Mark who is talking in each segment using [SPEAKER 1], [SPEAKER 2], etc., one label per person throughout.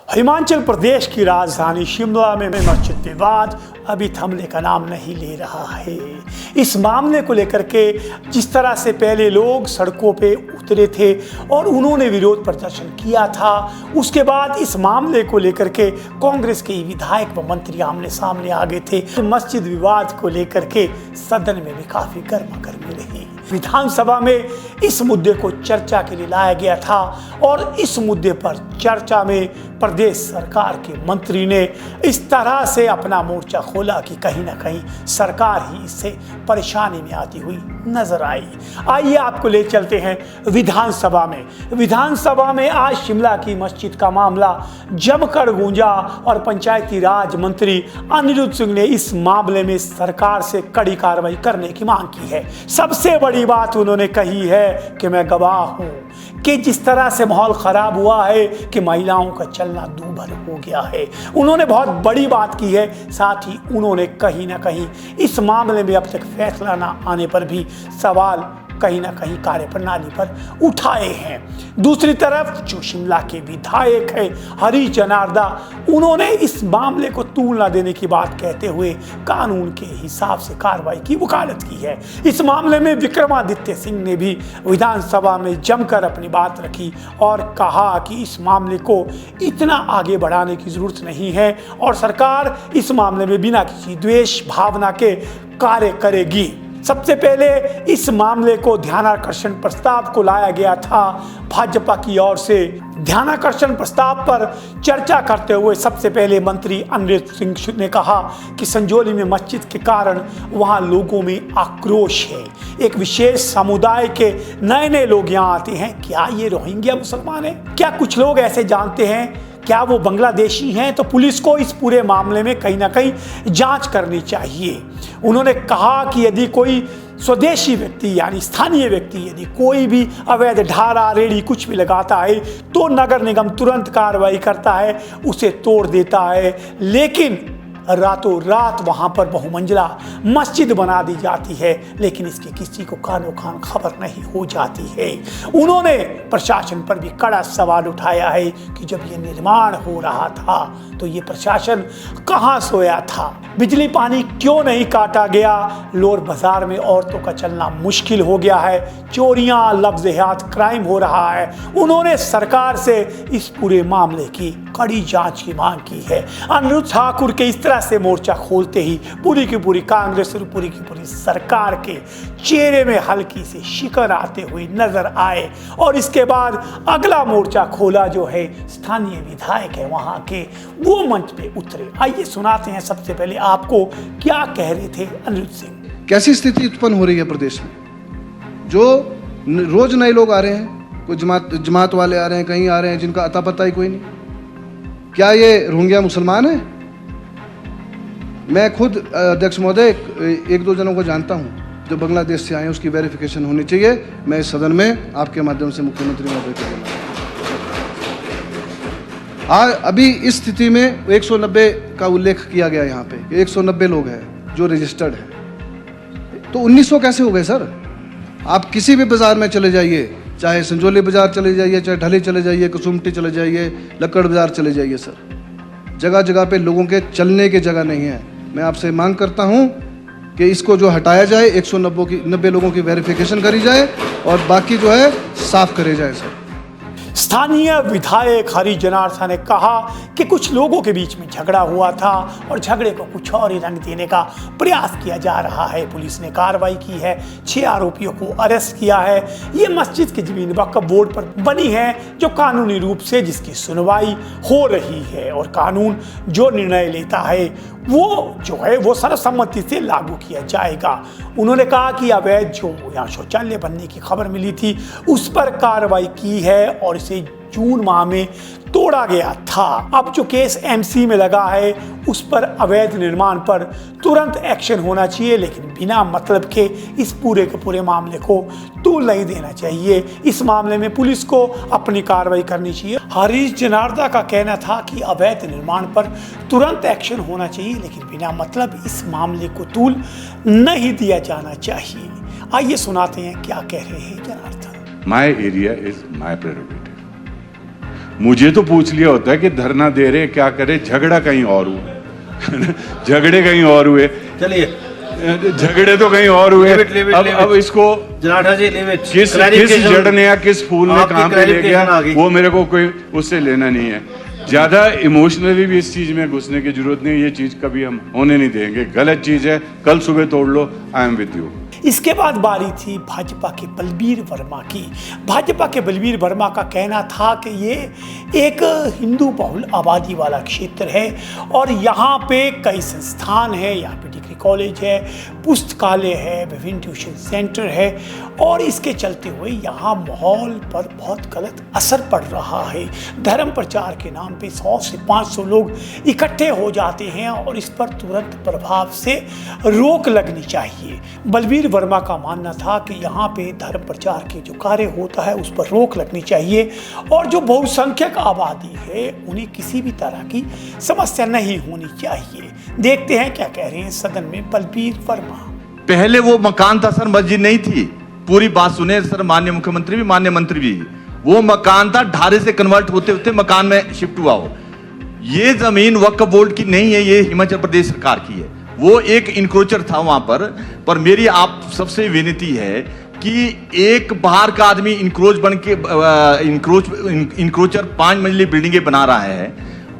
[SPEAKER 1] हिमाचल प्रदेश की राजधानी शिमला में मस्जिद विवाद अभी थमने का नाम नहीं ले रहा है। इस मामले को लेकर के जिस तरह से पहले लोग सड़कों पे उतरे थे और उन्होंने विरोध प्रदर्शन किया था, उसके बाद इस मामले को लेकर के कांग्रेस के विधायक व मंत्री आमने सामने आ गए थे। मस्जिद विवाद को लेकर के सदन में भी काफी गर्मागर्मी रही। विधानसभा में इस मुद्दे को चर्चा के लिए लाया गया था और इस मुद्दे पर चर्चा में प्रदेश सरकार के मंत्री ने इस तरह से अपना मोर्चा खोला कि कहीं ना कहीं सरकार ही इससे परेशानी में आती हुई नजर आई। आइए आपको ले चलते हैं विधानसभा में। विधानसभा में आज शिमला की मस्जिद का मामला जमकर गूंजा और पंचायती राज मंत्री अनिरुद्ध सिंह ने इस मामले में सरकार से कड़ी कार्रवाई करने की मांग की है। सबसे बड़ी बात उन्होंने कही है कि मैं गवाह हूं कि जिस तरह से माहौल खराब हुआ है कि महिलाओं का चलना दूभर हो गया है। उन्होंने बहुत बड़ी बात की है। साथ ही उन्होंने कहीं ना कहीं इस मामले में अब तक फैसला ना आने पर भी सवाल कहीं ना कहीं कार्यप्रणाली पर उठाए हैं। दूसरी तरफ जो शिमला के विधायक है हरीश जनार्दा, उन्होंने इस मामले को तूल न देने की बात कहते हुए कानून के हिसाब से कार्रवाई की वकालत की है। इस मामले में विक्रमादित्य सिंह ने भी विधानसभा में जमकर अपनी बात रखी और कहा कि इस मामले को इतना आगे बढ़ाने की जरूरत नहीं है और सरकार इस मामले में बिना किसी द्वेष भावना के कार्य करेगी। सबसे पहले इस मामले को ध्यानाकर्षण प्रस्ताव को लाया गया था भाजपा की ओर से। ध्यानाकर्षण प्रस्ताव पर चर्चा करते हुए सबसे पहले मंत्री अनिरुद्ध सिंह ने कहा कि संजौली में मस्जिद के कारण वहां लोगों में आक्रोश है। एक विशेष समुदाय के नए नए लोग यहाँ आते हैं। क्या ये रोहिंग्या मुसलमान हैं? क्या कुछ लोग ऐसे जानते हैं? क्या वो बांग्लादेशी हैं? तो पुलिस को इस पूरे मामले में कहीं ना कहीं जांच करनी चाहिए। उन्होंने कहा कि यदि कोई स्वदेशी व्यक्ति यानी स्थानीय व्यक्ति यदि कोई भी अवैध ढारा रेड़ी कुछ भी लगाता है तो नगर निगम तुरंत कार्रवाई करता है, उसे तोड़ देता है। लेकिन रातों रात वहां पर बहुमंजिला मस्जिद बना दी जाती है, लेकिन इसकी किसी को कानो कान खबर नहीं हो जाती है। उन्होंने प्रशासन पर भी कड़ा सवाल उठाया है कि जब ये निर्माण हो रहा था तो ये प्रशासन कहां सोया था? बिजली पानी क्यों नहीं काटा गया? लोअर बाजार में औरतों का चलना मुश्किल हो गया है। चोरियां, लफ्ज़-ए-हाथ क्राइम हो रहा है। उन्होंने सरकार से इस पूरे मामले की कड़ी जांच की मांग की है। अनिरुद्ध ठाकुर के इस तरह से मोर्चा खोलते ही पूरी की पूरी कांग्रेस और पूरी की पूरी सरकार के चेहरे में हल्की सी शिकन आते हुए नजर आए और इसके बाद अगला मोर्चा खोला जो है स्थानीय विधायक है वहां के, वो मंच पे उतरे। आइए सुनाते हैं सबसे पहले आपको क्या कह रहे थे अनिरुद्ध सिंह।
[SPEAKER 2] कैसी स्थिति उत्पन्न हो रही है प्रदेश में? जो रोज नए लोग आ रहे हैं, कोई जमात वाले आ रहे हैं, कहीं आ रहे हैं जिनका अता पता ही कोई नहीं। क्या ये रोहिंग्या मुसलमान है? मैं खुद अध्यक्ष महोदय एक दो जनों को जानता हूं जो बांग्लादेश से आए हैं, उसकी वेरिफिकेशन होनी चाहिए। मैं इस सदन में आपके माध्यम से मुख्यमंत्री महोदय को बोला। अभी इस स्थिति में 190 का उल्लेख किया गया यहाँ पे, 190 लोग हैं जो रजिस्टर्ड हैं। तो 1900 कैसे हो गए सर? आप किसी भी बाजार में चले जाइए, चाहे संजौली बाजार चले जाइए, चाहे ढली चले जाइए, कसुमटी चले जाइए, लक्कड़ बाजार चले जाइए सर, जगह जगह पे लोगों के चलने की जगह नहीं है। मैं आपसे मांग करता हूं कि इसको जो हटाया जाए, 190 लोगों की वेरिफिकेशन करी जाए और बाकी जो है साफ करे जाए सर।
[SPEAKER 1] स्थानीय विधायक हरीश जनार्दा ने कहा कि कुछ लोगों के बीच में झगड़ा हुआ था और झगड़े को कुछ और ही रंग देने का प्रयास किया जा रहा है। पुलिस ने कार्रवाई की है, 6 आरोपियों को अरेस्ट किया है। ये मस्जिद की जमीन वक्फ बोर्ड पर बनी है जो कानूनी रूप से जिसकी सुनवाई हो रही है और कानून जो निर्णय लेता है वो जो है वो सर्वसम्मति से लागू किया जाएगा। उन्होंने कहा कि अवैध जो यहाँ शौचालय बनने की खबर मिली थी उस पर कार्रवाई की है और इसे जून माह में तोड़ा गया था। अब जो केस एमसी में लगा है उस पर अवैध निर्माण पर तुरंत एक्शन होना चाहिए, लेकिन बिना मतलब के इस पूरे के पूरे मामले को तूल नहीं देना चाहिए। इस मामले में पुलिस को अपनी कार्रवाई करनी चाहिए। हरीश जनार्दा का कहना था कि अवैध निर्माण पर तुरंत एक्शन होना चाहिए, लेकिन बिना मतलब इस मामले को तूल नहीं दिया जाना चाहिए। आइए सुनाते हैं क्या कह रहे हैं Janardan.
[SPEAKER 3] My area is my prerogative. मुझे तो पूछ लिया होता है कि धरना दे रहे क्या करे, झगड़ा कहीं और हुआ झगड़े कहीं और हुए,
[SPEAKER 4] चलिए
[SPEAKER 3] झगड़े तो कहीं और हुए।
[SPEAKER 4] Leave it.
[SPEAKER 3] अब इसको
[SPEAKER 4] जनाठा जी leave it.
[SPEAKER 3] किस
[SPEAKER 4] Clarification-
[SPEAKER 3] जड़ ने या किस फूल ने
[SPEAKER 4] आपकी
[SPEAKER 3] कहां पे ले
[SPEAKER 4] clarification आ
[SPEAKER 3] गया
[SPEAKER 4] गई।
[SPEAKER 3] वो मेरे को कोई उससे लेना नहीं है। ज्यादा इमोशनली भी इस चीज में घुसने की जरूरत नहीं, ये चीज कभी हम होने नहीं देंगे। गलत चीज है, कल सुबह तोड़ लो, आई एम विद यू।
[SPEAKER 1] इसके बाद बारी थी भाजपा के बलबीर वर्मा की। भाजपा के बलबीर वर्मा का कहना था कि ये एक हिंदू बहुल आबादी वाला क्षेत्र है और यहाँ पे कई संस्थान है, यहाँ पे डिग्री कॉलेज है, पुस्तकालय है, विभिन्न ट्यूशन सेंटर है और इसके चलते हुए यहाँ माहौल पर बहुत गलत असर पड़ रहा है। धर्म प्रचार के नाम पे 100 से 500 लोग इकट्ठे हो जाते हैं और इस पर तुरंत प्रभाव से रोक लगनी चाहिए। बलबीर वर्मा का मानना था कि यहाँ पे धर्म प्रचार के जो कार्य होता है उस पर रोक लगनी चाहिए और जो बहुसंख्यक आबादी है उन्हें किसी भी तरह की समस्या नहीं होनी चाहिए। देखते हैं क्या कह रहे हैं सदन में बलबीर वर्मा।
[SPEAKER 5] पहले वो मकान था सर, मस्जिद नहीं थी। पूरी बात सुने सर, माननीय मुख्यमंत्री भी, माननीय मंत्री भी। वो मकान था, ढारे से कन्वर्ट होते होते मकान में शिफ्ट हुआ हो। ये जमीन वक्फ बोर्ड की नहीं है, ये हिमाचल प्रदेश सरकार की है। वो एक इंक्रोचर था वहां पर मेरी आप सबसे विनती है कि एक बाहर का आदमी इंक्रोच बन के इंक्रोचर 5 मंजिली बिल्डिंगें बना रहा है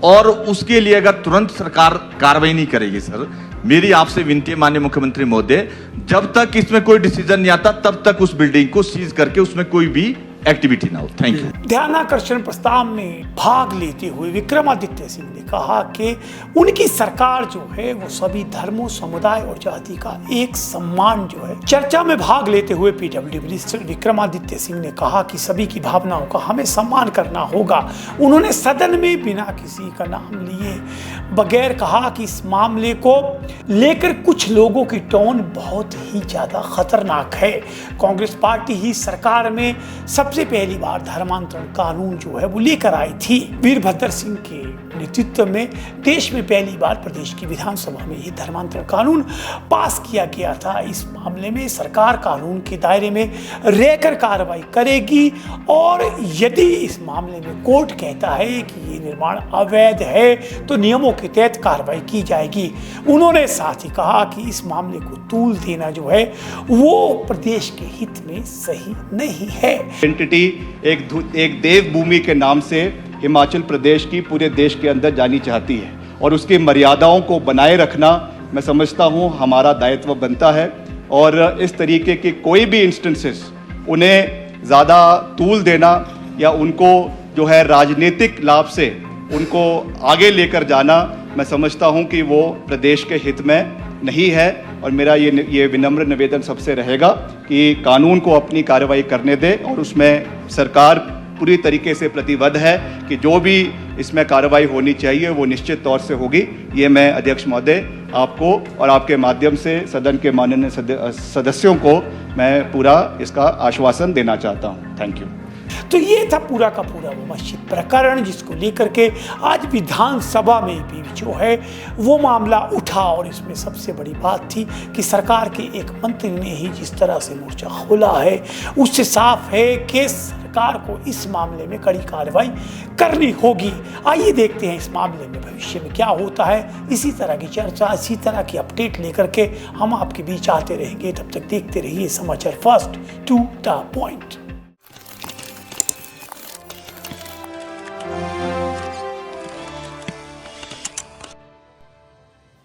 [SPEAKER 5] और उसके लिए अगर तुरंत सरकार कार्रवाई नहीं करेगी सर, मेरी आपसे विनती है माननीय मुख्यमंत्री महोदय, जब तक इसमें कोई डिसीजन नहीं आता तब तक उस बिल्डिंग को सीज करके उसमें कोई भी एक्टिविटी ना हो। Thank you.
[SPEAKER 1] ध्यानाकर्षण प्रस्ताव में भाग लेते हुए विक्रमादित्य सिंह ने कहा कि उनकी सरकार जो है वो सभी धर्मों, समुदाय और जाति का एक सम्मान जो है। चर्चा में भाग लेते हुए पीडब्ल्यूडी मिनिस्टर विक्रमादित्य सिंह ने कहा कि सभी की भावनाओं का हमें सम्मान करना होगा। उन्होंने सदन में बिना किसी का नाम लिए बगैर कहा कि इस मामले को लेकर कुछ लोगों की टोन बहुत ही ज्यादा खतरनाक है। कांग्रेस पार्टी ही सरकार में सबसे पहली बार धर्मांतरण कानून जो है वो लेकर आई थी। वीरभद्र सिंह के नेतृत्व में देश में पहली बार प्रदेश की विधानसभा में ये धर्मांतरण कानून पास किया गया था। इस मामले में सरकार कानून के दायरे में रहकर कार्रवाई करेगी और यदि इस मामले में कोर्ट कहता है कि ये निर्माण अवैध है तो नियमों के तहत कार्रवाई की जाएगी। उन्होंने साथ ही कहा कि इस मामले को तूल देना जो है वो प्रदेश के हित में सही नहीं है।
[SPEAKER 6] एंटिटी एक देवभूमि के नाम से हिमाचल प्रदेश की पूरे देश के अंदर जानी चाहती है और उसकी मर्यादाओं को बनाए रखना मैं समझता हूँ हमारा दायित्व बनता है और इस तरीके के कोई भी इंस्टेंसेस उन्हें ज़्यादा तूल देना या उनको जो है राजनीतिक लाभ से उनको आगे लेकर जाना, मैं समझता हूँ कि वो प्रदेश के हित में नहीं है। और मेरा ये विनम्र निवेदन सबसे रहेगा कि कानून को अपनी कार्रवाई करने दे और उसमें सरकार पूरी तरीके से प्रतिबद्ध है कि जो भी इसमें कार्रवाई होनी चाहिए वो निश्चित तौर से होगी। ये मैं अध्यक्ष महोदय आपको और आपके माध्यम से सदन के माननीय सदस्यों को मैं पूरा इसका आश्वासन देना चाहता हूँ। Thank you.
[SPEAKER 1] तो ये था पूरा का पूरा वो मस्जिद प्रकरण जिसको लेकर के आज विधानसभा में भी जो है वो मामला उठा और इसमें सबसे बड़ी बात थी कि सरकार के एक मंत्री ने ही जिस तरह से मोर्चा खोला है उससे साफ है कि सरकार को इस मामले में कड़ी कार्रवाई करनी होगी। आइए देखते हैं इस मामले में भविष्य में क्या होता है। इसी तरह की चर्चा, इसी तरह की अपडेट लेकर के हम आपके बीच आते रहेंगे। तब तक देखते रहिए समाचार फर्स्ट टू द पॉइंट।